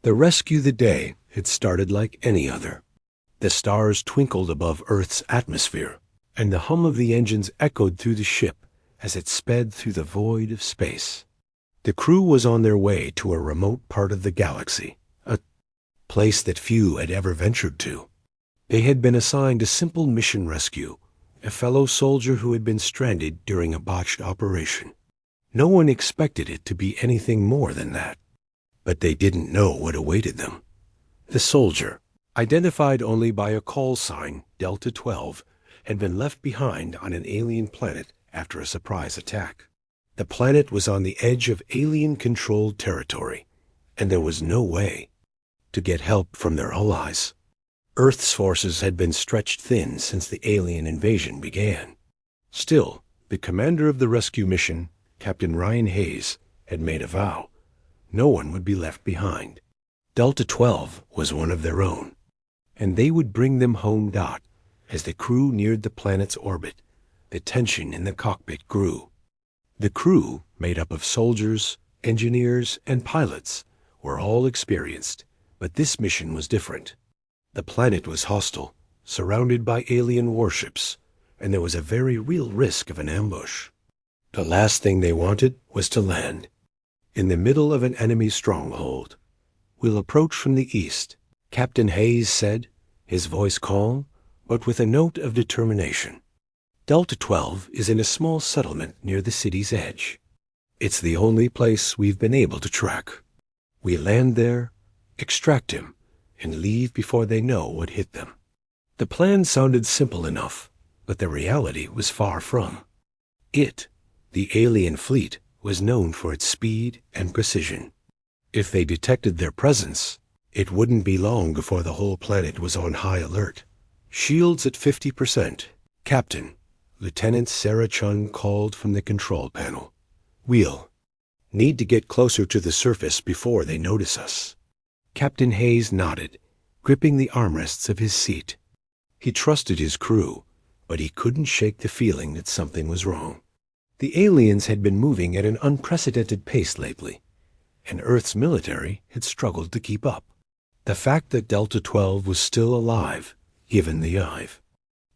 The rescue the day had started like any other. The stars twinkled above Earth's atmosphere, and the hum of the engines echoed through the ship as it sped through the void of space. The crew was on their way to a remote part of the galaxy, a place that few had ever ventured to. They had been assigned a simple mission rescue, a fellow soldier who had been stranded during a botched operation. No one expected it to be anything more than that, but they didn't know what awaited them. The soldier, identified only by a call sign, Delta 12, had been left behind on an alien planet after a surprise attack. The planet was on the edge of alien-controlled territory, and there was no way to get help from their allies. Earth's forces had been stretched thin since the alien invasion began. Still, the commander of the rescue mission, Captain Ryan Hayes, had made a vow. No one would be left behind. Delta 12 was one of their own, and they would bring them home. As the crew neared the planet's orbit, the tension in the cockpit grew. The crew, made up of soldiers, engineers, and pilots, were all experienced, but this mission was different. The planet was hostile, surrounded by alien warships, and there was a very real risk of an ambush. The last thing they wanted was to land in the middle of an enemy stronghold. "We'll approach from the east," Captain Hayes said, his voice calm, but with a note of determination. "Delta 12 is in a small settlement near the city's edge. It's the only place we've been able to track. We land there, extract him, and leave before they know what hit them." The plan sounded simple enough, but the reality was far from. The alien fleet, was known for its speed and precision. If they detected their presence, it wouldn't be long before the whole planet was on high alert. "Shields at 50%. Captain," Lieutenant Sarah Chun called from the control panel. "We'll need to get closer to the surface before they notice us." Captain Hayes nodded, gripping the armrests of his seat. He trusted his crew, but he couldn't shake the feeling that something was wrong. The aliens had been moving at an unprecedented pace lately, and Earth's military had struggled to keep up. The fact that Delta 12 was still alive, given the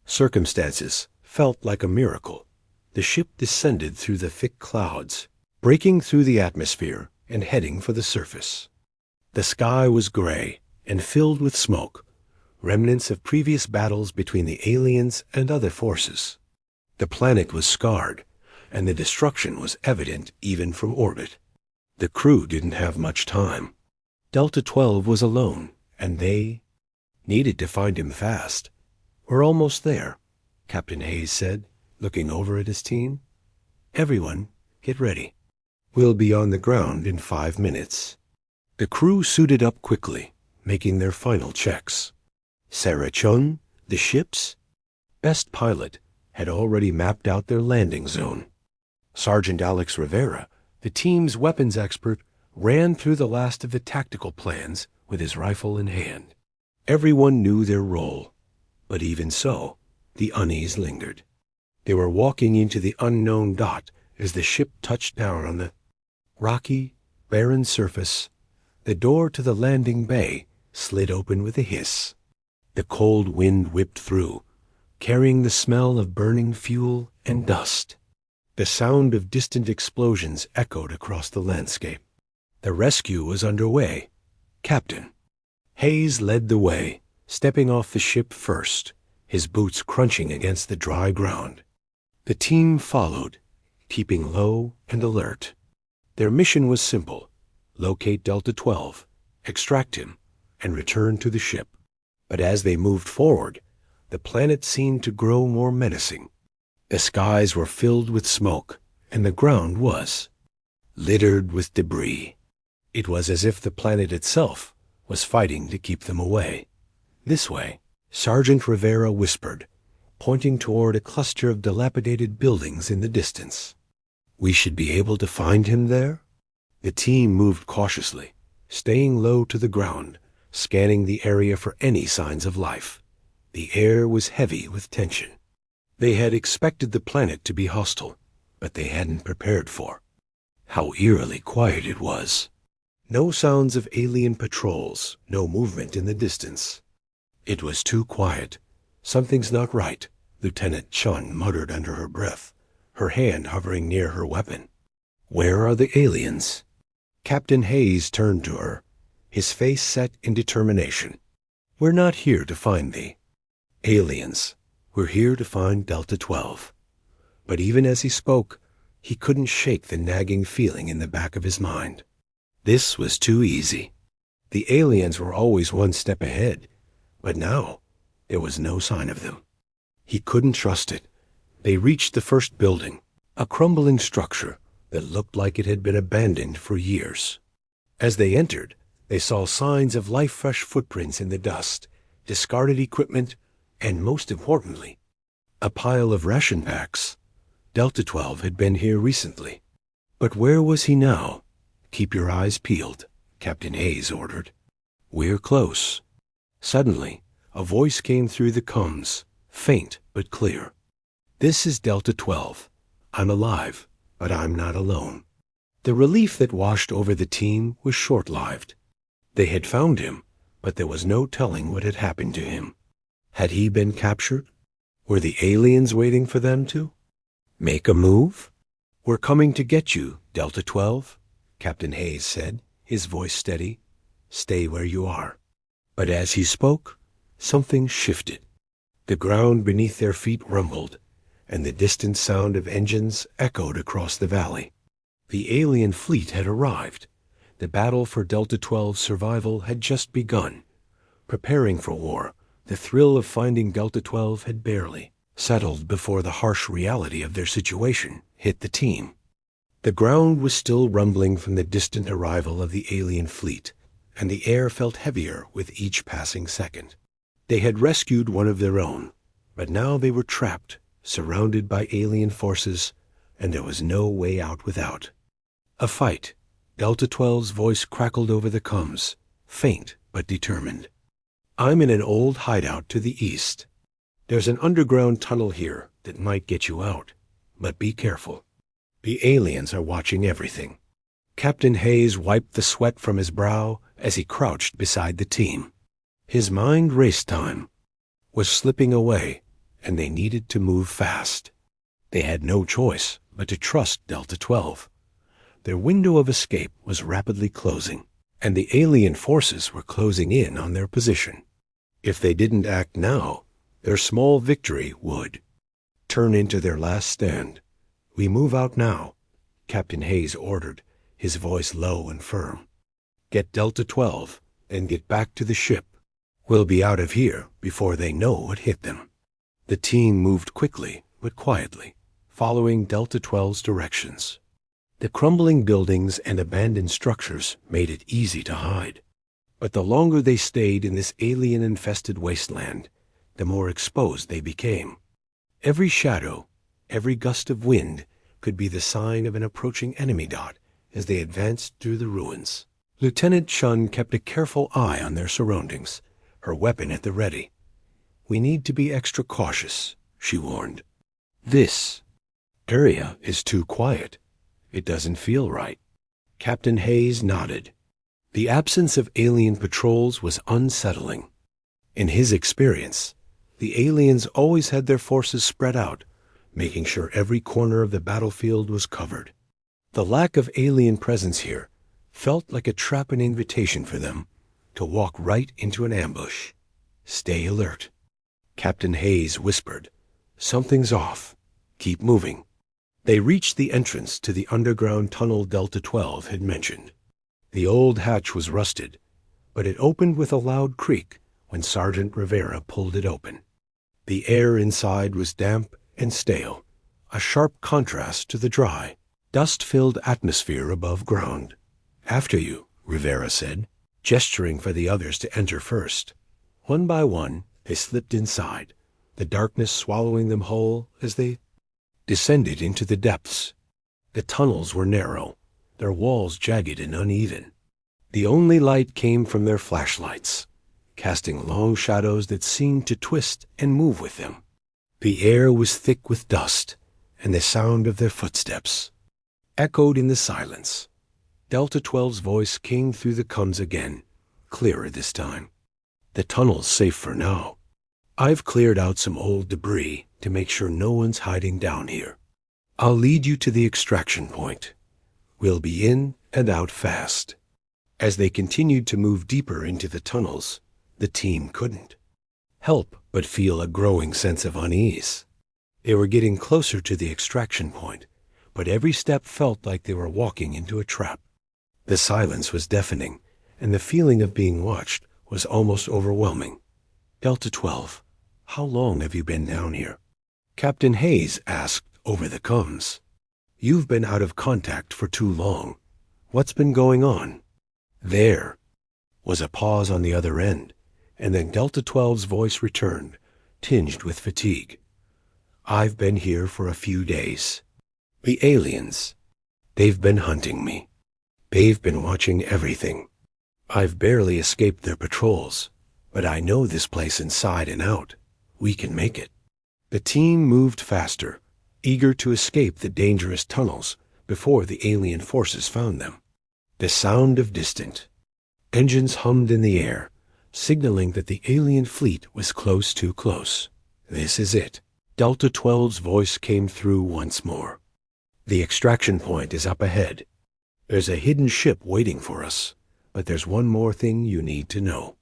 circumstances, felt like a miracle. The ship descended through the thick clouds, breaking through the atmosphere and heading for the surface. The sky was gray and filled with smoke, remnants of previous battles between the aliens and other forces. The planet was scarred, and the destruction was evident even from orbit. The crew didn't have much time. Delta 12 was alone, and they needed to find him fast. "We're almost there," Captain Hayes said, looking over at his team. "Everyone, get ready. We'll be on the ground in 5 minutes." The crew suited up quickly, making their final checks. Sarah Chun, the ship's best pilot, had already mapped out their landing zone. Sergeant Alex Rivera, the team's weapons expert, ran through the last of the tactical plans with his rifle in hand. Everyone knew their role, but even so, the unease lingered. They were walking into the unknown as the ship touched down on the rocky, barren surface. The door to the landing bay slid open with a hiss. The cold wind whipped through, carrying the smell of burning fuel and dust. The sound of distant explosions echoed across the landscape. The rescue was underway. Captain Hayes led the way, stepping off the ship first, his boots crunching against the dry ground. The team followed, keeping low and alert. Their mission was simple: locate Delta 12, extract him, and return to the ship. But as they moved forward, the planet seemed to grow more menacing. The skies were filled with smoke, and the ground was littered with debris. It was as if the planet itself was fighting to keep them away. "This way," Sergeant Rivera whispered, pointing toward a cluster of dilapidated buildings in the distance. "We should be able to find him there?" The team moved cautiously, staying low to the ground, scanning the area for any signs of life. The air was heavy with tension. They had expected the planet to be hostile, but they hadn't prepared for how eerily quiet it was. No sounds of alien patrols, no movement in the distance. It was too quiet. Something's not right, Lieutenant Chun muttered under her breath, her hand hovering near her weapon. Where are the aliens? Captain Hayes turned to her, his face set in determination. We're not here to find the aliens. We're here to find Delta 12. But even as he spoke, he couldn't shake the nagging feeling in the back of his mind. This was too easy. The aliens were always one step ahead, but now there was no sign of them. He couldn't trust it. They reached the first building, a crumbling structure that looked like it had been abandoned for years. As they entered, they saw signs of life-fresh footprints in the dust, discarded equipment, and most importantly, a pile of ration packs. Delta 12 had been here recently. But where was he now? Keep your eyes peeled, Captain Hayes ordered. We're close. Suddenly, a voice came through the comms, faint but clear. This is Delta 12. I'm alive, but I'm not alone. The relief that washed over the team was short-lived. They had found him, but there was no telling what had happened to him. Had he been captured? Were the aliens waiting for them to make a move? We're coming to get you, Delta 12, Captain Hayes said, his voice steady. Stay where you are. But as he spoke, something shifted. The ground beneath their feet rumbled, and the distant sound of engines echoed across the valley. The alien fleet had arrived. The battle for Delta 12's survival had just begun. Preparing for war, the thrill of finding Delta 12 had barely settled before the harsh reality of their situation hit the team. The ground was still rumbling from the distant arrival of the alien fleet, and the air felt heavier with each passing second. They had rescued one of their own, but now they were trapped, surrounded by alien forces, and there was no way out without. A fight. Delta 12's voice crackled over the comms, faint but determined. I'm in an old hideout to the east. There's an underground tunnel here that might get you out, but be careful. The aliens are watching everything. Captain Hayes wiped the sweat from his brow as he crouched beside the team. His mind raced. Time was slipping away, and they needed to move fast. They had no choice but to trust Delta 12. Their window of escape was rapidly closing, and the alien forces were closing in on their position. If they didn't act now, their small victory would turn into their last stand. We move out now, Captain Hayes ordered, his voice low and firm. Get Delta 12 and get back to the ship. We'll be out of here before they know what hit them. The team moved quickly but quietly, following Delta 12's directions. The crumbling buildings and abandoned structures made it easy to hide. But the longer they stayed in this alien-infested wasteland, the more exposed they became. Every shadow, every gust of wind could be the sign of an approaching enemy dot as they advanced through the ruins. Lieutenant Chun kept a careful eye on their surroundings, her weapon at the ready. We need to be extra cautious, she warned. This area is too quiet. It doesn't feel right. Captain Hayes nodded. The absence of alien patrols was unsettling. In his experience, the aliens always had their forces spread out, making sure every corner of the battlefield was covered. The lack of alien presence here felt like a trap, an invitation for them to walk right into an ambush. Stay alert. Captain Hayes whispered, Something's off. Keep moving. They reached the entrance to the underground tunnel Delta 12 had mentioned. The old hatch was rusted, but it opened with a loud creak when Sergeant Rivera pulled it open. The air inside was damp and stale, a sharp contrast to the dry, dust-filled atmosphere above ground. After you, Rivera said, gesturing for the others to enter first. One by one, they slipped inside, the darkness swallowing them whole as they descended into the depths. The tunnels were narrow, their walls jagged and uneven. The only light came from their flashlights, casting long shadows that seemed to twist and move with them. The air was thick with dust, and the sound of their footsteps echoed in the silence. Delta 12's voice came through the comms again, clearer this time. The tunnel's safe for now. I've cleared out some old debris to make sure no one's hiding down here. I'll lead you to the extraction point. We'll be in and out fast. As they continued to move deeper into the tunnels, the team couldn't help but feel a growing sense of unease. They were getting closer to the extraction point, but every step felt like they were walking into a trap. The silence was deafening, and the feeling of being watched was almost overwhelming. Delta 12, how long have you been down here? Captain Hayes asked over the comms. You've been out of contact for too long. What's been going on? There was a pause on the other end, and then Delta 12's voice returned, tinged with fatigue. I've been here for a few days. The aliens, they've been hunting me. They've been watching everything. I've barely escaped their patrols, but I know this place inside and out. We can make it. The team moved faster, eager to escape the dangerous tunnels before the alien forces found them. The sound of distant engines hummed in the air, signaling that the alien fleet was close too close. This is it. Delta 12's voice came through once more. The extraction point is up ahead. There's a hidden ship waiting for us, but there's one more thing you need to know.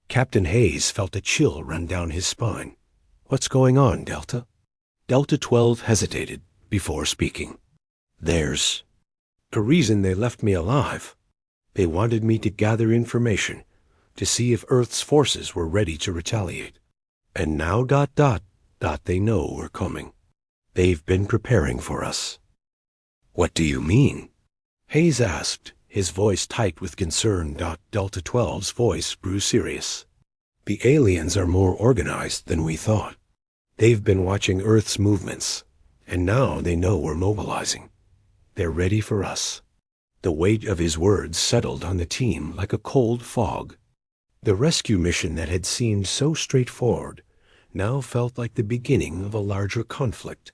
Captain Hayes felt a chill run down his spine. What's going on, Delta? Delta 12 hesitated before speaking. There's a reason they left me alive. They wanted me to gather information, to see if Earth's forces were ready to retaliate. And now ... they know we're coming. They've been preparing for us. What do you mean? Hayes asked, his voice tight with concern. Delta 12's voice grew serious. The aliens are more organized than we thought. They've been watching Earth's movements, and now they know we're mobilizing. They're ready for us. The weight of his words settled on the team like a cold fog. The rescue mission that had seemed so straightforward now felt like the beginning of a larger conflict,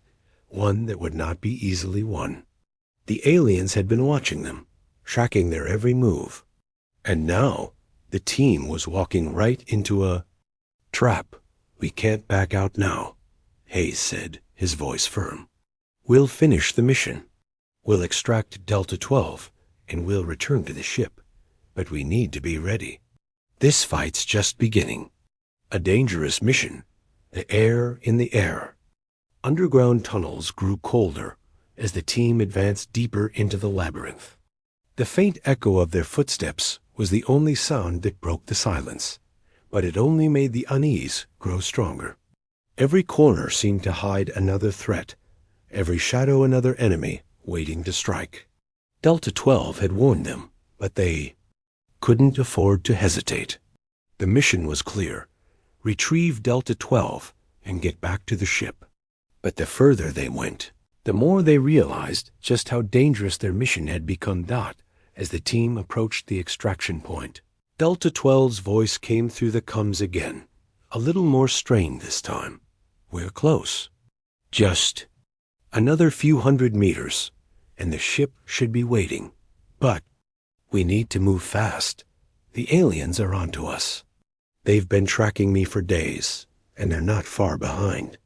one that would not be easily won. The aliens had been watching them, tracking their every move. And now, the team was walking right into a trap. We can't back out now, Hayes said, his voice firm. We'll finish the mission. We'll extract Delta 12, and we'll return to the ship. But we need to be ready. This fight's just beginning. A dangerous mission. The air in the air. Underground tunnels grew colder as the team advanced deeper into the labyrinth. The faint echo of their footsteps was the only sound that broke the silence, but it only made the unease grow stronger. Every corner seemed to hide another threat, every shadow another enemy waiting to strike. Delta 12 had warned them, but they couldn't afford to hesitate. The mission was clear: retrieve Delta 12 and get back to the ship. But the further they went, the more they realized just how dangerous their mission had become. As the team approached the extraction point, Delta 12's voice came through the comms again, a little more strained this time. We're close. Just another few hundred meters, and the ship should be waiting. But we need to move fast. The aliens are onto us. They've been tracking me for days, and they're not far behind.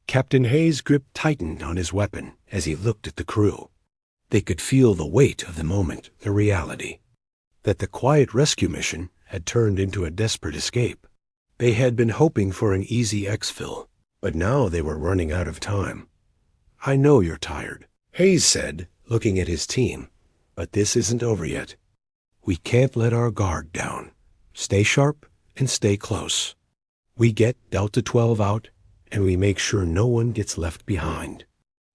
Captain Hayes' grip tightened on his weapon as he looked at the crew. They could feel the weight of the moment, the reality that the quiet rescue mission had turned into a desperate escape. They had been hoping for an easy exfil, but now they were running out of time. I know you're tired, Hayes said, looking at his team, but this isn't over yet. We can't let our guard down. Stay sharp and stay close. We get Delta 12 out, and we make sure no one gets left behind.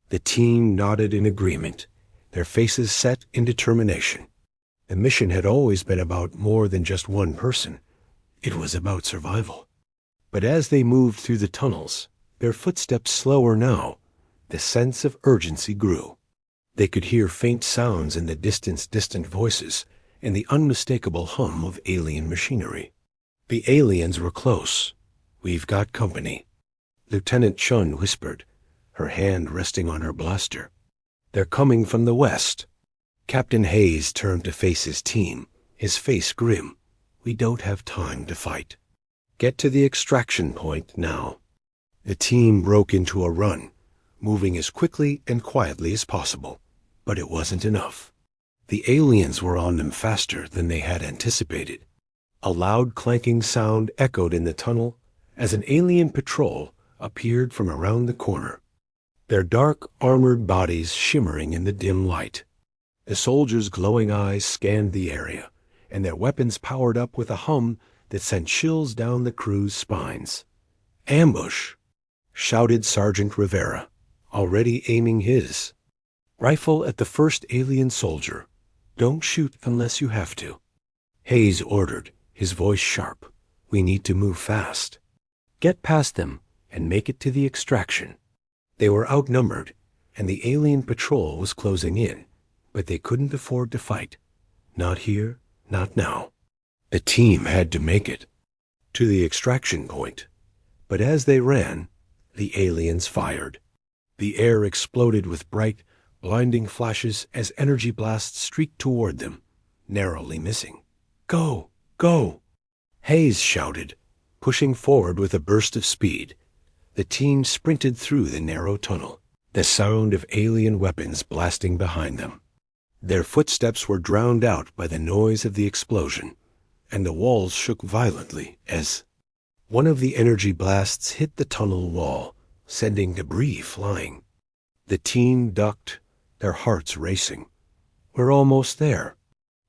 The team nodded in agreement, their faces set in determination. The mission had always been about more than just one person. It was about survival. But as they moved through the tunnels, their footsteps slower now, the sense of urgency grew. They could hear faint sounds in the distance, distant voices, and the unmistakable hum of alien machinery. The aliens were close. We've got company, Lieutenant Chun whispered, her hand resting on her blaster. They're coming from the west. Captain Hayes turned to face his team, his face grim. We don't have time to fight. Get to the extraction point now. The team broke into a run, moving as quickly and quietly as possible. But it wasn't enough. The aliens were on them faster than they had anticipated. A loud clanking sound echoed in the tunnel as an alien patrol appeared from around the corner, their dark, armored bodies shimmering in the dim light. The soldiers' glowing eyes scanned the area, and their weapons powered up with a hum that sent chills down the crew's spines. "Ambush!" shouted Sergeant Rivera, already aiming his rifle at the first alien soldier. "Don't shoot unless you have to." Hayes ordered, his voice sharp. "We need to move fast. Get past them and make it to the extraction." They were outnumbered, and the alien patrol was closing in, but they couldn't afford to fight. Not here, not now. The team had to make it to the extraction point. But as they ran, the aliens fired. The air exploded with bright, blinding flashes as energy blasts streaked toward them, narrowly missing. "Go! Go!" Hayes shouted, pushing forward with a burst of speed. The team sprinted through the narrow tunnel, the sound of alien weapons blasting behind them. Their footsteps were drowned out by the noise of the explosion, and the walls shook violently as one of the energy blasts hit the tunnel wall, sending debris flying. The team ducked, their hearts racing. "We're almost there."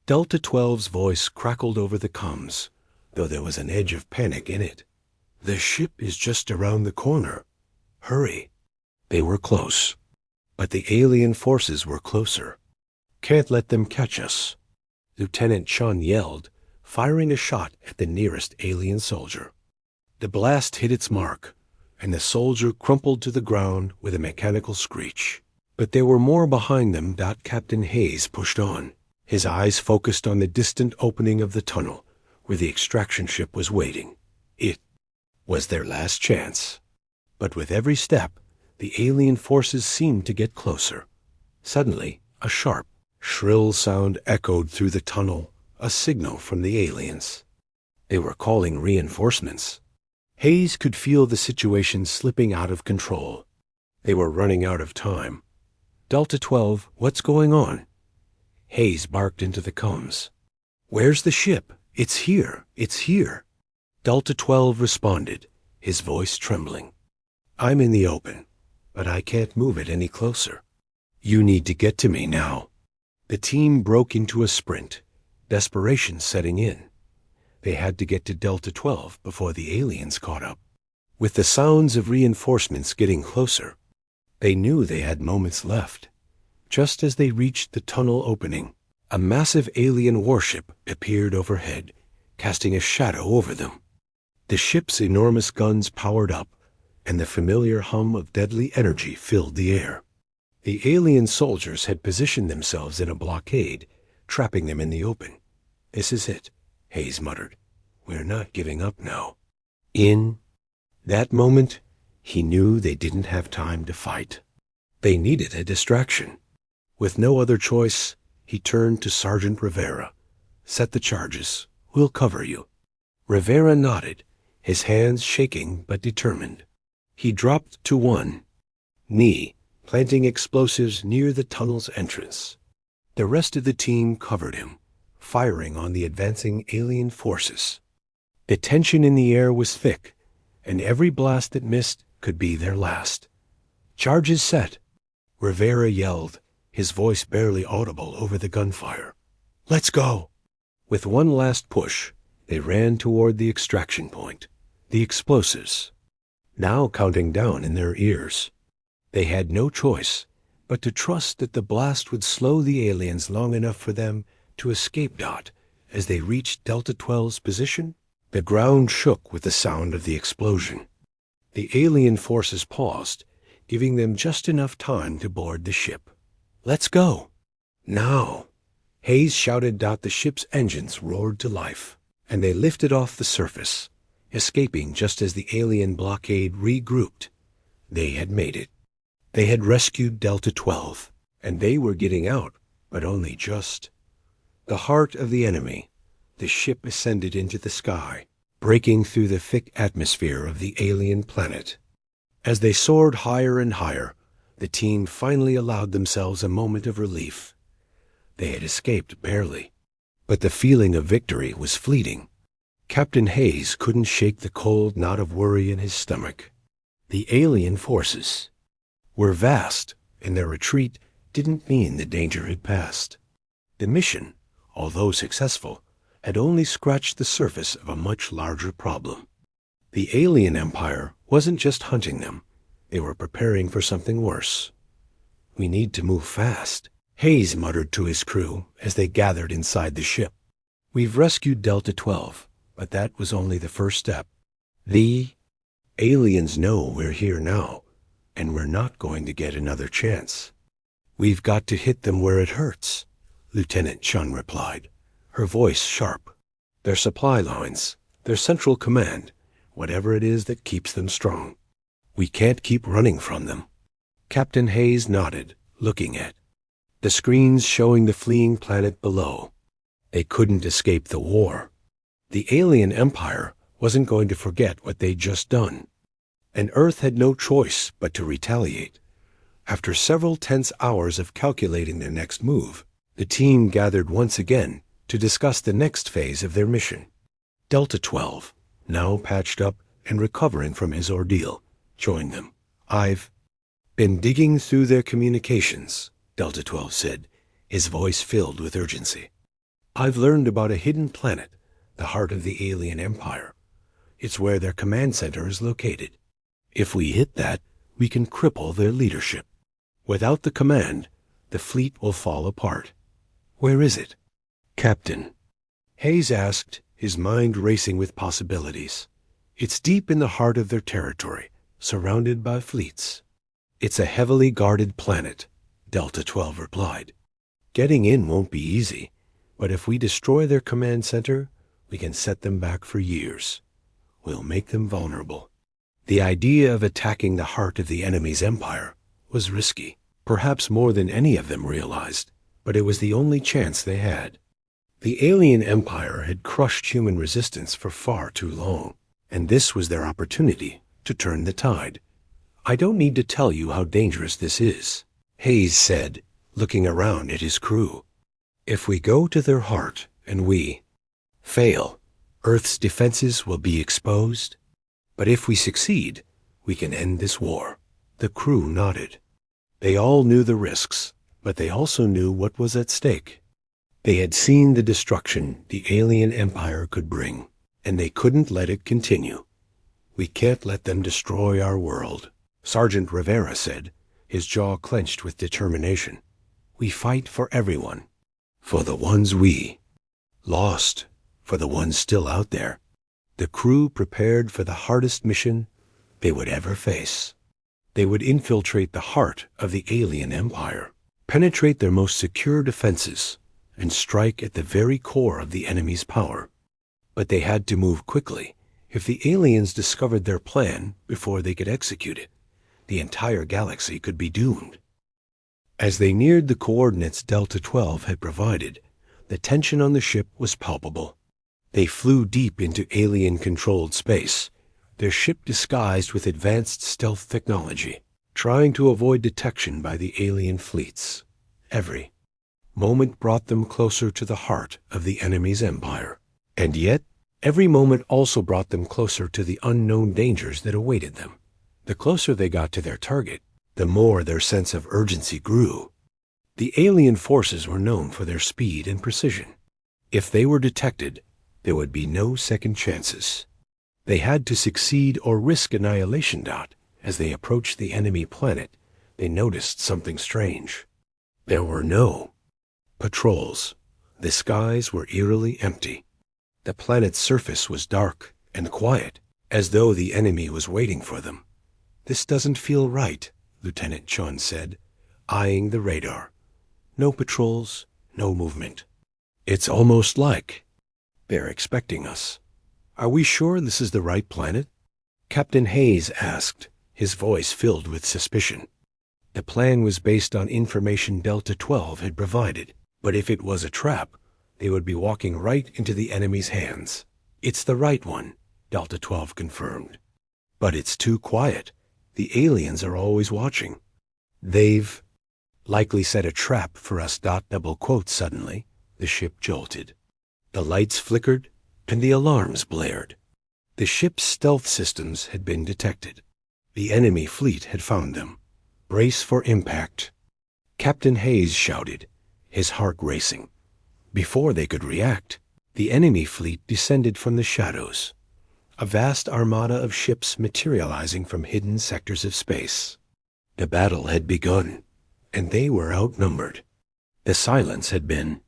Delta 12's voice crackled over the comms, though there was an edge of panic in it. "The ship is just around the corner. Hurry." They were close, but the alien forces were closer. "Can't let them catch us," Lieutenant Chun yelled, firing a shot at the nearest alien soldier. The blast hit its mark, and the soldier crumpled to the ground with a mechanical screech. But there were more behind them. Captain Hayes pushed on, his eyes focused on the distant opening of the tunnel, where the extraction ship was waiting. It was their last chance. But with every step, the alien forces seemed to get closer. Suddenly, a sharp, shrill sound echoed through the tunnel, a signal from the aliens. They were calling reinforcements. Hayes could feel the situation slipping out of control. They were running out of time. "Delta 12, what's going on?" Hayes barked into the comms. "Where's the ship? It's here! It's here!" Delta 12 responded, his voice trembling. "I'm in the open, but I can't move it any closer. You need to get to me now." The team broke into a sprint, desperation setting in. They had to get to Delta 12 before the aliens caught up. With the sounds of reinforcements getting closer, they knew they had moments left. Just as they reached the tunnel opening, a massive alien warship appeared overhead, casting a shadow over them. The ship's enormous guns powered up, and the familiar hum of deadly energy filled the air. The alien soldiers had positioned themselves in a blockade, trapping them in the open. "This is it," Hayes muttered. "We're not giving up now." In that moment, he knew they didn't have time to fight. They needed a distraction. With no other choice, he turned to Sergeant Rivera. "Set the charges. We'll cover you." Rivera nodded, his hands shaking but determined. He dropped to one knee, planting explosives near the tunnel's entrance. The rest of the team covered him, firing on the advancing alien forces. The tension in the air was thick, and every blast that missed could be their last. "Charges set," Rivera yelled, his voice barely audible over the gunfire. "Let's go." With one last push, they ran toward the extraction point, the explosives now counting down in their ears. They had no choice but to trust that the blast would slow the aliens long enough for them to escape. As they reached Delta 12's position, the ground shook with the sound of the explosion. The alien forces paused, giving them just enough time to board the ship. "Let's go." "Now!" Hayes shouted. The ship's engines roared to life, and they lifted off the surface, escaping just as the alien blockade regrouped. They had made it. They had rescued Delta 12, and they were getting out, but only just. The heart of the enemy, the ship ascended into the sky, breaking through the thick atmosphere of the alien planet. As they soared higher and higher, the team finally allowed themselves a moment of relief. They had escaped barely, but the feeling of victory was fleeting. Captain Hayes couldn't shake the cold knot of worry in his stomach. The alien forces were vast, and their retreat didn't mean the danger had passed. The mission, although successful, had only scratched the surface of a much larger problem. The alien empire wasn't just hunting them. They were preparing for something worse. "We need to move fast," Hayes muttered to his crew as they gathered inside the ship. "We've rescued Delta 12, but that was only the first step. The aliens know we're here now, and we're not going to get another chance. We've got to hit them where it hurts," Lieutenant Chun replied, her voice sharp. "Their supply lines, their central command, whatever it is that keeps them strong. We can't keep running from them." Captain Hayes nodded, looking at the screens showing the fleeing planet below. They couldn't escape the war. The alien empire wasn't going to forget what they'd just done, and Earth had no choice but to retaliate. After several tense hours of calculating their next move, the team gathered once again to discuss the next phase of their mission. Delta 12, now patched up and recovering from his ordeal, joined them. "I've been digging through their communications," Delta 12 said, his voice filled with urgency. "I've learned about a hidden planet, the heart of the alien empire. It's where their command center is located. If we hit that, we can cripple their leadership. Without the command, the fleet will fall apart. Where is it?" "Captain," Hayes asked, his mind racing with possibilities. "It's deep in the heart of their territory, surrounded by fleets." "It's a heavily guarded planet," Delta 12 replied. "Getting in won't be easy, but if we destroy their command center, we can set them back for years. We'll make them vulnerable." The idea of attacking the heart of the enemy's empire was risky, perhaps more than any of them realized, but it was the only chance they had. The alien empire had crushed human resistance for far too long, and this was their opportunity to turn the tide. "I don't need to tell you how dangerous this is," Hayes said, looking around at his crew. "If we go to their heart and we fail, Earth's defenses will be exposed. But if we succeed, we can end this war." The crew nodded. They all knew the risks, but they also knew what was at stake. They had seen the destruction the alien empire could bring, and they couldn't let it continue. "We can't let them destroy our world," Sergeant Rivera said, his jaw clenched with determination. "We fight for everyone, for the ones we lost, for the ones still out there." The crew prepared for the hardest mission they would ever face. They would infiltrate the heart of the alien empire, penetrate their most secure defenses, and strike at the very core of the enemy's power. But they had to move quickly. If the aliens discovered their plan before they could execute it, the entire galaxy could be doomed. As they neared the coordinates Delta 12 had provided, the tension on the ship was palpable. They flew deep into alien-controlled space, their ship disguised with advanced stealth technology, trying to avoid detection by the alien fleets. Every moment brought them closer to the heart of the enemy's empire. And yet, every moment also brought them closer to the unknown dangers that awaited them. The closer they got to their target, the more their sense of urgency grew. The alien forces were known for their speed and precision. If they were detected, there would be no second chances. They had to succeed or risk annihilation. As they approached the enemy planet, they noticed something strange. There were no patrols. The skies were eerily empty. The planet's surface was dark and quiet, as though the enemy was waiting for them. "This doesn't feel right," Lieutenant Chun said, eyeing the radar. "No patrols, no movement. It's almost like they're expecting us." "Are we sure this is the right planet?" Captain Hayes asked, his voice filled with suspicion. The plan was based on information Delta 12 had provided. But if it was a trap, they would be walking right into the enemy's hands. It's the right one, Delta 12 confirmed. But it's too quiet. The aliens are always watching. They've likely set a trap for us. Double quote. Suddenly, the ship jolted. The lights flickered and the alarms blared. The ship's stealth systems had been detected. The enemy fleet had found them. Brace for impact. Captain Hayes shouted, his heart racing. Before they could react, the enemy fleet descended from the shadows, a vast armada of ships materializing from hidden sectors of space. The battle had begun, and they were outnumbered. The silence had been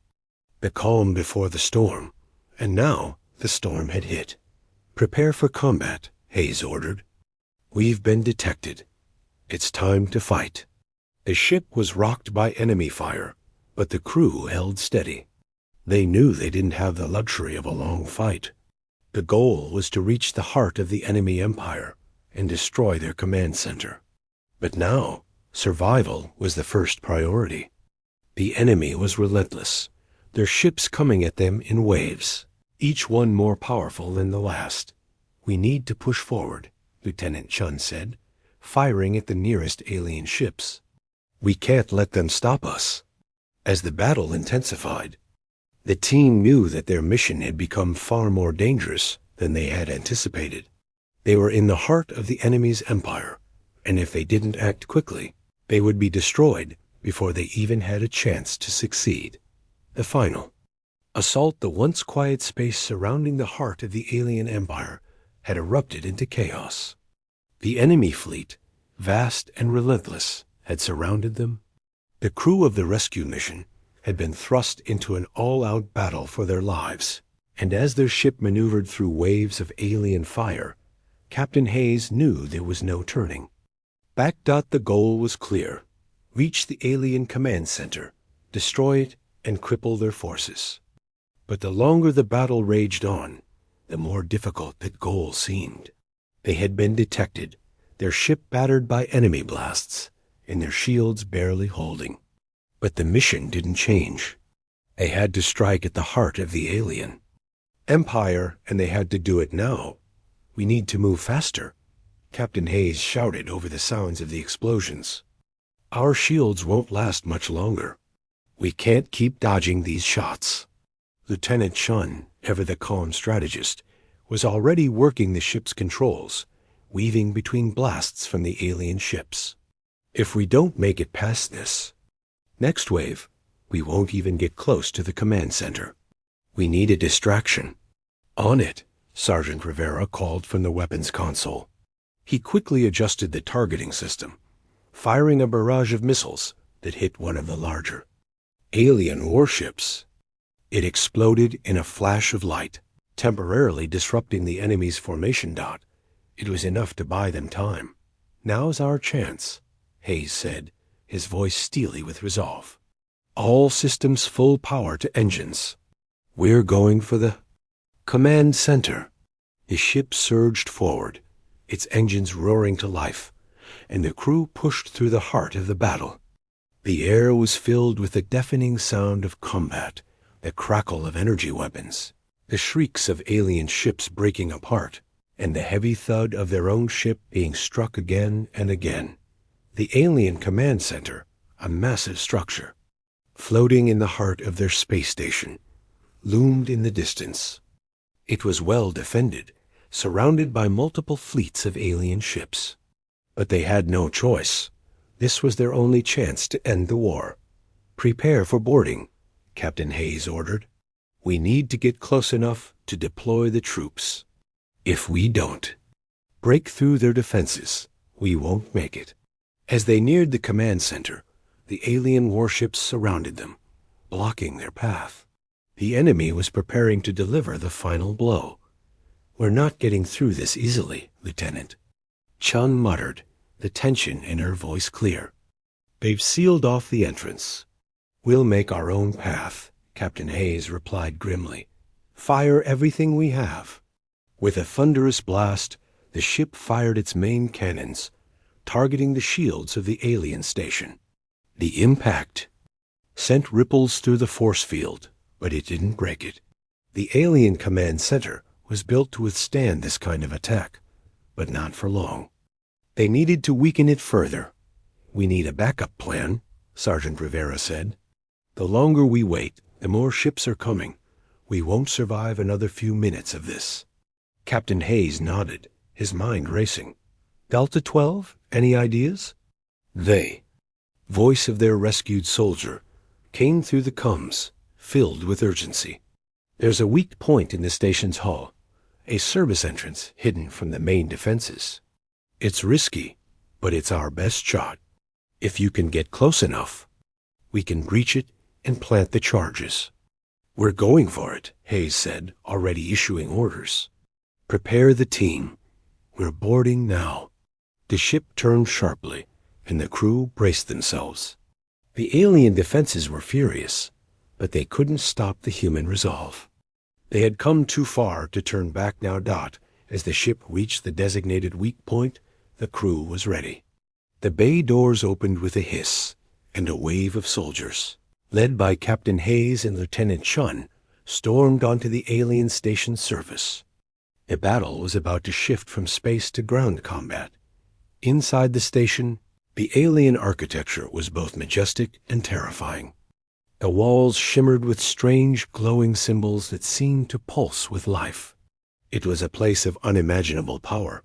the calm before the storm, and now the storm had hit. Prepare for combat, Hayes ordered. We've been detected. It's time to fight. The ship was rocked by enemy fire, but the crew held steady. They knew they didn't have the luxury of a long fight. The goal was to reach the heart of the enemy empire and destroy their command center. But now, survival was the first priority. The enemy was relentless, their ships coming at them in waves, each one more powerful than the last. We need to push forward, Lieutenant Chun said, firing at the nearest alien ships. We can't let them stop us. As the battle intensified, the team knew that their mission had become far more dangerous than they had anticipated. They were in the heart of the enemy's empire, and if they didn't act quickly, they would be destroyed before they even had a chance to succeed. The final assault, the once quiet space surrounding the heart of the alien empire, had erupted into chaos. The enemy fleet, vast and relentless, had surrounded them. The crew of the rescue mission had been thrust into an all-out battle for their lives, and as their ship maneuvered through waves of alien fire, Captain Hayes knew there was no turning. Back. The goal was clear. Reach the alien command center, destroy it, and cripple their forces. But the longer the battle raged on, the more difficult that goal seemed. They had been detected, their ship battered by enemy blasts, and their shields barely holding. But the mission didn't change. They had to strike at the heart of the alien empire, and they had to do it now. We need to move faster, Captain Hayes shouted over the sounds of the explosions. Our shields won't last much longer. We can't keep dodging these shots. Lieutenant Chun, ever the calm strategist, was already working the ship's controls, weaving between blasts from the alien ships. If we don't make it past this next wave, we won't even get close to the command center. We need a distraction. On it, Sergeant Rivera called from the weapons console. He quickly adjusted the targeting system, firing a barrage of missiles that hit one of the larger alien warships. It exploded in a flash of light, temporarily disrupting the enemy's formation. It was enough to buy them time. Now's our chance, Hayes said, his voice steely with resolve. All systems full power to engines. We're going for the command center. The ship surged forward, its engines roaring to life, and the crew pushed through the heart of the battle. The air was filled with the deafening sound of combat, the crackle of energy weapons, the shrieks of alien ships breaking apart, and the heavy thud of their own ship being struck again and again. The alien command center, a massive structure, floating in the heart of their space station, loomed in the distance. It was well defended, surrounded by multiple fleets of alien ships. But they had no choice. This was their only chance to end the war. Prepare for boarding, Captain Hayes ordered. We need to get close enough to deploy the troops. If we don't break through their defenses, we won't make it. As they neared the command center, the alien warships surrounded them, blocking their path. The enemy was preparing to deliver the final blow. We're not getting through this easily, Lieutenant, Chun muttered, the tension in her voice clear. They've sealed off the entrance. We'll make our own path, Captain Hayes replied grimly. Fire everything we have. With a thunderous blast, the ship fired its main cannons, targeting the shields of the alien station. The impact sent ripples through the force field, but it didn't break it. The alien command center was built to withstand this kind of attack, but not for long. They needed to weaken it further. "We need a backup plan," Sergeant Rivera said. "The longer we wait, the more ships are coming. We won't survive another few minutes of this." Captain Hayes nodded, his mind racing. "Delta 12, any ideas?" The voice of their rescued soldier came through the comms, filled with urgency. "There's a weak point in the station's hull, a service entrance hidden from the main defenses. It's risky, but it's our best shot. If you can get close enough, we can breach it and plant the charges." "We're going for it," Hayes said, already issuing orders. "Prepare the team. We're boarding now." The ship turned sharply, and the crew braced themselves. The alien defenses were furious, but they couldn't stop the human resolve. They had come too far to turn back now. As the ship reached the designated weak point, the crew was ready. The bay doors opened with a hiss, and a wave of soldiers, led by Captain Hayes and Lieutenant Chun, stormed onto the alien station's surface. The battle was about to shift from space to ground combat. Inside the station, the alien architecture was both majestic and terrifying. The walls shimmered with strange, glowing symbols that seemed to pulse with life. It was a place of unimaginable power,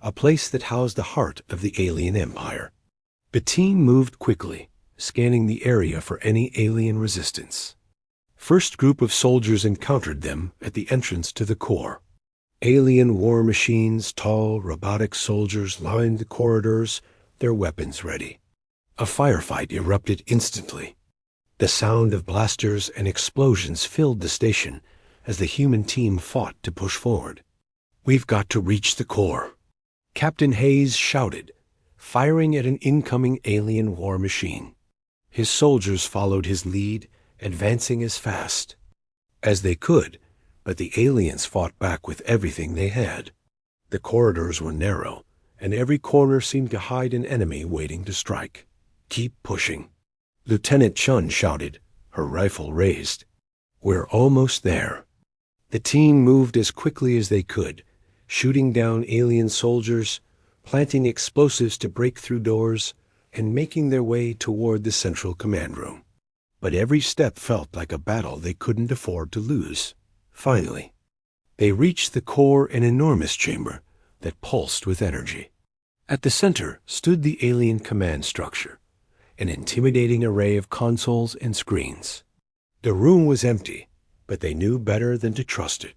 a place that housed the heart of the alien empire. The team moved quickly, scanning the area for any alien resistance. First group of soldiers encountered them at the entrance to the core. Alien war machines, tall, robotic soldiers lined the corridors, their weapons ready. A firefight erupted instantly. The sound of blasters and explosions filled the station as the human team fought to push forward. "We've got to reach the core," Captain Hayes shouted, firing at an incoming alien war machine. His soldiers followed his lead, advancing as fast as they could, but the aliens fought back with everything they had. The corridors were narrow, and every corner seemed to hide an enemy waiting to strike. "Keep pushing," Lieutenant Chun shouted, her rifle raised. "We're almost there." The team moved as quickly as they could, shooting down alien soldiers, planting explosives to break through doors, and making their way toward the central command room. But every step felt like a battle they couldn't afford to lose. Finally, they reached the core, an enormous chamber that pulsed with energy. At the center stood the alien command structure, an intimidating array of consoles and screens. The room was empty, but they knew better than to trust it.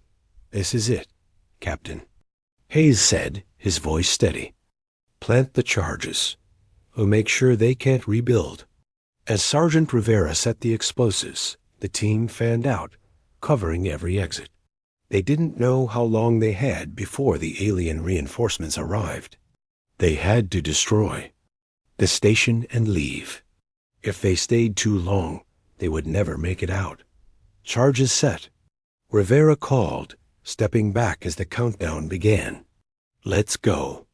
"This is it, Captain," Hayes said, his voice steady. "Plant the charges. We'll make sure they can't rebuild." As Sergeant Rivera set the explosives, the team fanned out, covering every exit. They didn't know how long they had before the alien reinforcements arrived. They had to destroy the station and leave. If they stayed too long, they would never make it out. Charges set. Rivera called, stepping back as the countdown began. "Let's go."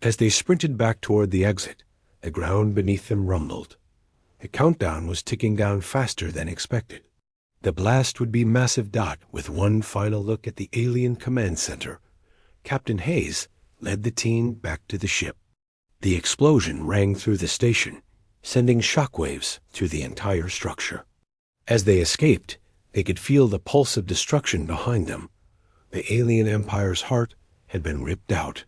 As they sprinted back toward the exit, the ground beneath them rumbled. The countdown was ticking down faster than expected. The blast would be massive. With one final look at the alien command center, Captain Hayes led the team back to the ship. The explosion rang through the station, sending shockwaves through the entire structure. As they escaped, they could feel the pulse of destruction behind them. The alien empire's heart had been ripped out.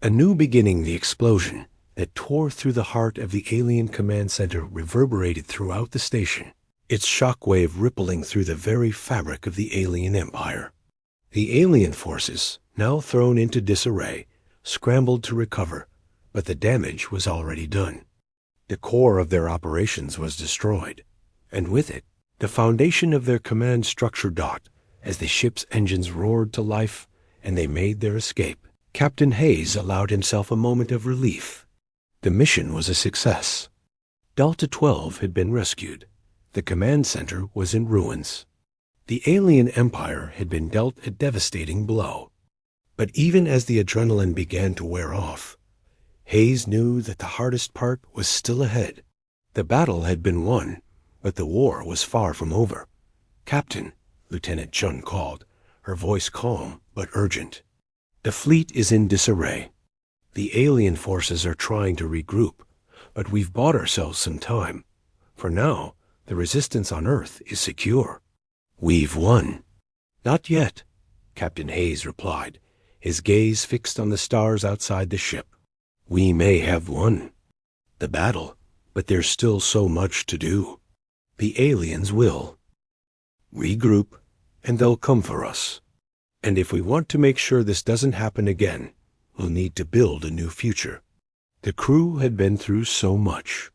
A new beginning. The explosion that tore through the heart of the alien command center reverberated throughout the station, its shockwave rippling through the very fabric of the alien empire. The alien forces, now thrown into disarray, scrambled to recover, but the damage was already done. The core of their operations was destroyed, and with it, the foundation of their command structure. As the ship's engines roared to life and they made their escape, Captain Hayes allowed himself a moment of relief. The mission was a success. Delta 12 had been rescued. The command center was in ruins. The alien empire had been dealt a devastating blow. But even as the adrenaline began to wear off, Hayes knew that the hardest part was still ahead. The battle had been won, But the war was far from over. "Captain," Lieutenant Chun called, her voice calm but urgent. "The fleet is in disarray. The alien forces are trying to regroup, but we've bought ourselves some time. For now, the resistance on Earth is secure. We've won." "Not yet," Captain Hayes replied, his gaze fixed on the stars outside the ship. "We may have won the battle, but there's still so much to do. The aliens will regroup, and they'll come for us. And if we want to make sure this doesn't happen again, we'll need to build a new future." The crew had been through so much.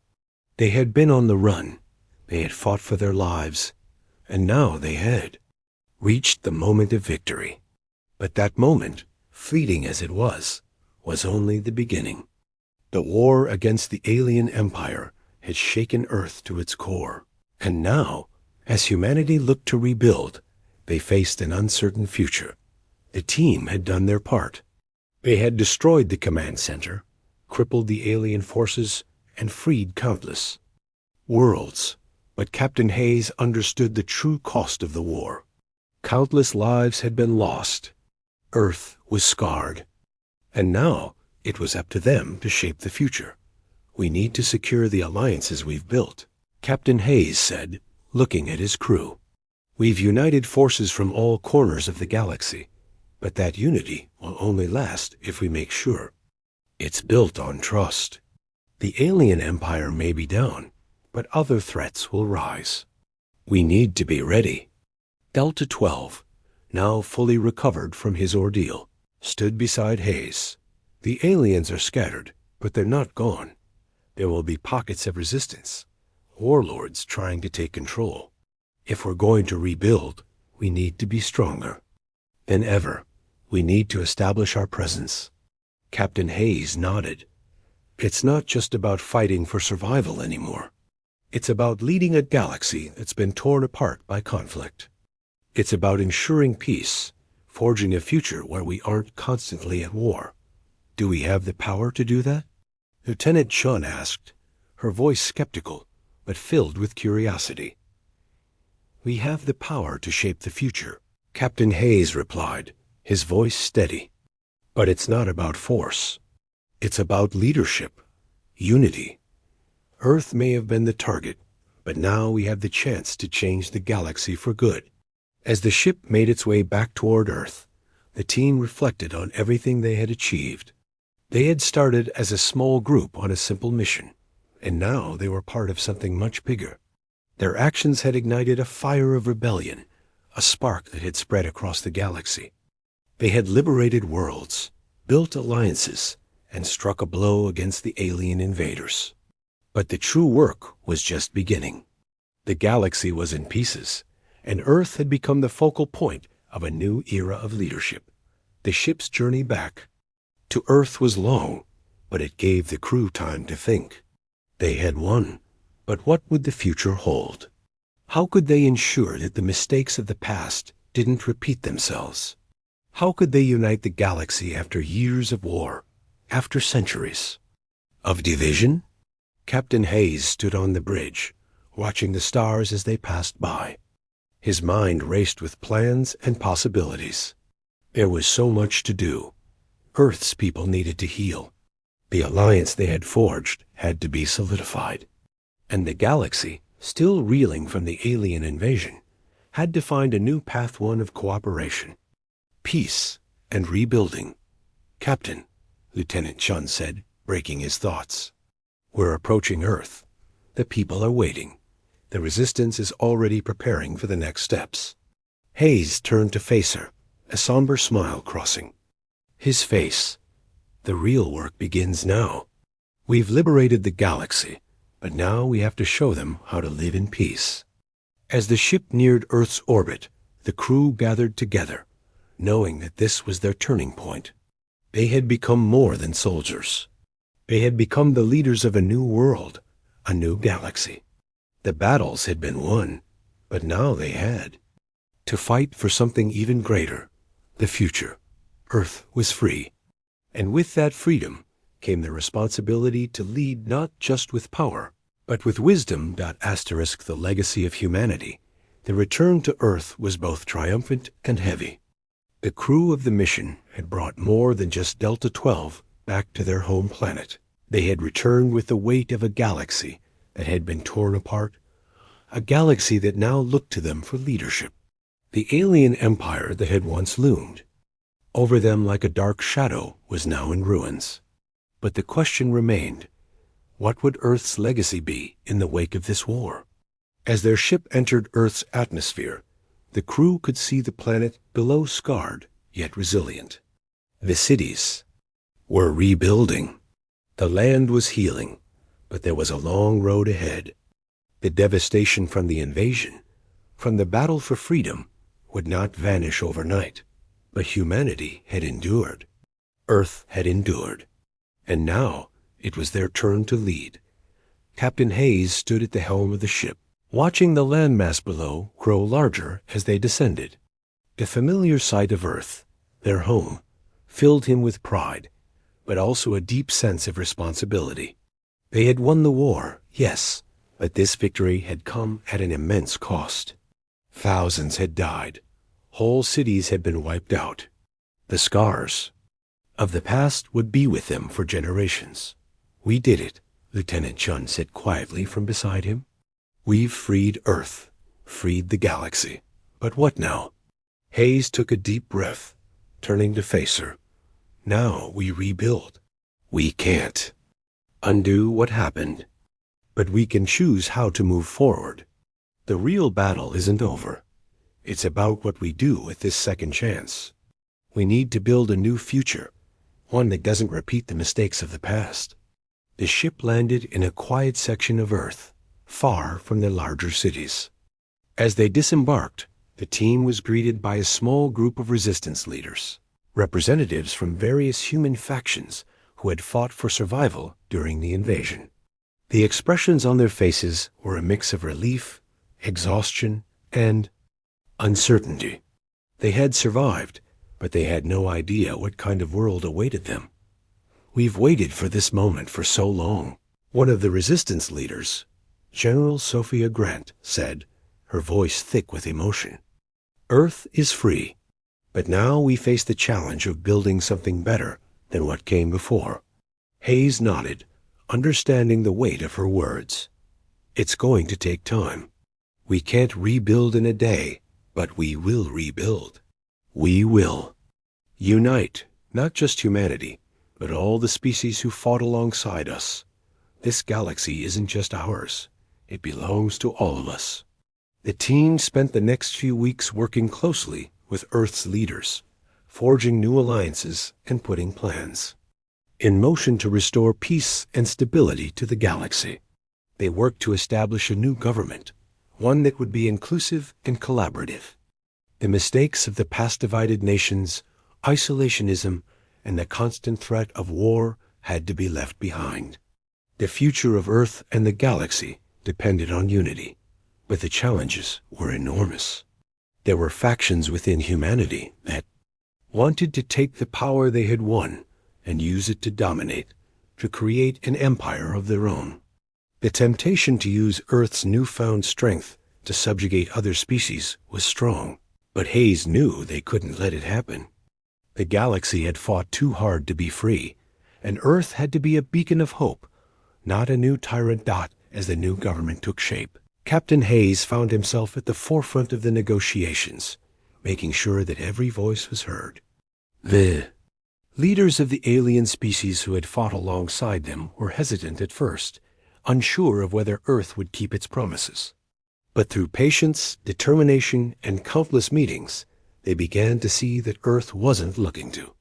They had been on the run, they had fought for their lives, and now they had reached the moment of victory. But that moment, fleeting as it was only the beginning. The war against the alien empire had shaken Earth to its core, and now, as humanity looked to rebuild, they faced an uncertain future. The team had done their part. They had destroyed the command center, crippled the alien forces, and freed countless worlds. But Captain Hayes understood the true cost of the war. Countless lives had been lost. Earth was scarred. And now it was up to them to shape the future. "We need to secure the alliances we've built," Captain Hayes said, looking at his crew. "We've united forces from all corners of the galaxy, but that unity will only last if we make sure it's built on trust. The alien empire may be down, but other threats will rise. We need to be ready." Delta 12, now fully recovered from his ordeal, stood beside Hayes. "The aliens are scattered, but they're not gone. There will be pockets of resistance, warlords trying to take control. If we're going to rebuild, we need to be stronger than ever. We need to establish our presence." Captain Hayes nodded. "It's not just about fighting for survival anymore. It's about leading a galaxy that's been torn apart by conflict. It's about ensuring peace, forging a future where we aren't constantly at war. Do we have the power to do that?" Lieutenant Chun asked, her voice skeptical, but filled with curiosity. "We have the power to shape the future," Captain Hayes replied, his voice steady. "But it's not about force. It's about leadership, unity. Earth may have been the target, but now we have the chance to change the galaxy for good." As the ship made its way back toward Earth, the team reflected on everything they had achieved. They had started as a small group on a simple mission, and now they were part of something much bigger. Their actions had ignited a fire of rebellion, a spark that had spread across the galaxy. They had liberated worlds, built alliances, and struck a blow against the alien invaders. But the true work was just beginning. The galaxy was in pieces, and Earth had become the focal point of a new era of leadership. The ship's journey back to Earth was long, but it gave the crew time to think. They had won, but what would the future hold? How could they ensure that the mistakes of the past didn't repeat themselves? How could they unite the galaxy after years of war, after centuries of division? Captain Hayes stood on the bridge, watching the stars as they passed by. His mind raced with plans and possibilities. There was so much to do. Earth's people needed to heal. The alliance they had forged had to be solidified. And the galaxy, still reeling from the alien invasion, had to find a new path, one of cooperation, peace, and rebuilding. "Captain," Lieutenant Chun said, breaking his thoughts, "we're approaching Earth. The people are waiting. The resistance is already preparing for the next steps." Hayes turned to face her, a somber smile crossing his face. "The real work begins now. We've liberated the galaxy, but now we have to show them how to live in peace." As the ship neared Earth's orbit, the crew gathered together, knowing that this was their turning point. They had become more than soldiers. They had become the leaders of a new world, a new galaxy. The battles had been won, but now they had to fight for something even greater, the future. Earth was free, and with that freedom came the responsibility to lead not just with power, But with wisdom, the legacy of humanity, the return to Earth was both triumphant and heavy. The crew of the mission had brought more than just Delta 12 back to their home planet. They had returned with the weight of a galaxy that had been torn apart, a galaxy that now looked to them for leadership. The alien empire that had once loomed over them like a dark shadow was now in ruins. But the question remained, what would Earth's legacy be in the wake of this war? As their ship entered Earth's atmosphere, the crew could see the planet below scarred, yet resilient. The cities were rebuilding. The land was healing, but there was a long road ahead. The devastation from the invasion, from the battle for freedom, would not vanish overnight. But humanity had endured. Earth had endured. And now it was their turn to lead. Captain Hayes stood at the helm of the ship, watching the landmass below grow larger as they descended. The familiar sight of Earth, their home, filled him with pride, but also a deep sense of responsibility. They had won the war, yes, but this victory had come at an immense cost. Thousands had died. Whole cities had been wiped out. The scars of the past would be with them for generations. We did it, Lieutenant Chun said quietly from beside him. We've freed Earth, freed the galaxy. But what now? Hayes took a deep breath, turning to face her. Now we rebuild. We can't undo what happened, but we can choose how to move forward. The real battle isn't over. It's about what we do with this second chance. We need to build a new future, one that doesn't repeat the mistakes of the past. The ship landed in a quiet section of Earth, far from the larger cities. As they disembarked, the team was greeted by a small group of resistance leaders, representatives from various human factions who had fought for survival during the invasion. The expressions on their faces were a mix of relief, exhaustion, and uncertainty. They had survived, but they had no idea what kind of world awaited them. We've waited for this moment for so long, one of the resistance leaders, General Sophia Grant, said, her voice thick with emotion. Earth is free, but now we face the challenge of building something better than what came before. Hayes nodded, understanding the weight of her words. It's going to take time. We can't rebuild in a day, but we will rebuild. We will unite, not just humanity, but all the species who fought alongside us. This galaxy isn't just ours. It belongs to all of us. The team spent the next few weeks working closely with Earth's leaders, forging new alliances and putting plans in motion to restore peace and stability to the galaxy. They worked to establish a new government, one that would be inclusive and collaborative. The mistakes of the past divided nations, isolationism, and the constant threat of war had to be left behind. The future of Earth and the galaxy depended on unity, but the challenges were enormous. There were factions within humanity that wanted to take the power they had won and use it to dominate, to create an empire of their own. The temptation to use Earth's newfound strength to subjugate other species was strong, but Hayes knew they couldn't let it happen. The galaxy had fought too hard to be free, and Earth had to be a beacon of hope, not a new tyrant dot as the new government took shape. Captain Hayes found himself at the forefront of the negotiations, making sure that every voice was heard. The leaders of the alien species who had fought alongside them were hesitant at first, unsure of whether Earth would keep its promises. But through patience, determination, and countless meetings, they began to see that Earth wasn't looking to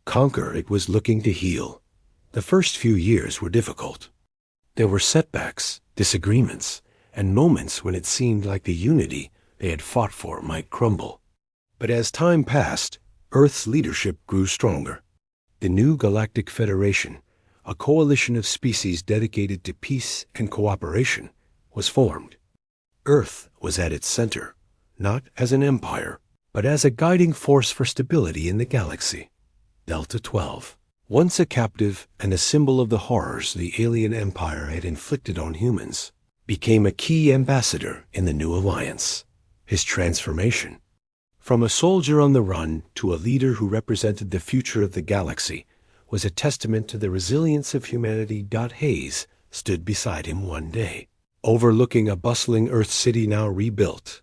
conquer, it was looking to heal. The first few years were difficult. There were setbacks, disagreements, and moments when it seemed like the unity they had fought for might crumble. But as time passed, Earth's leadership grew stronger. The new Galactic Federation, a coalition of species dedicated to peace and cooperation, was formed. Earth was at its center, not as an empire, but as a guiding force for stability in the galaxy. Delta 12 Once a captive and a symbol of the horrors the alien empire had inflicted on humans, became a key ambassador in the new alliance. His transformation, from a soldier on the run to a leader who represented the future of the galaxy, was a testament to the resilience of humanity. Hayes stood beside him one day, overlooking a bustling Earth city now rebuilt.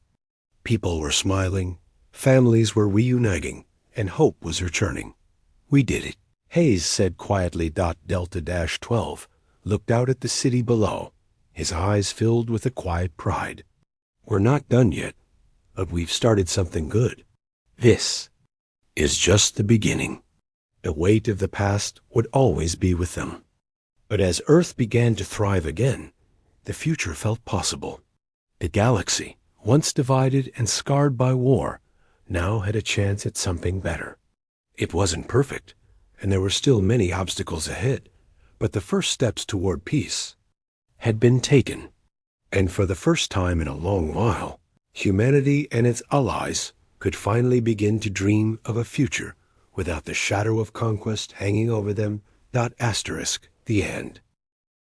People were smiling, families were reuniting, and hope was returning. "We did it," Hayes said quietly. Delta-12 looked out at the city below, his eyes filled with a quiet pride. "We're not done yet, but we've started something good. This is just the beginning." The weight of the past would always be with them. But as Earth began to thrive again, the future felt possible. The galaxy, once divided and scarred by war, now had a chance at something better. It wasn't perfect, and there were still many obstacles ahead, but the first steps toward peace had been taken. And for the first time in a long while, humanity and its allies could finally begin to dream of a future without the shadow of conquest hanging over them. The end.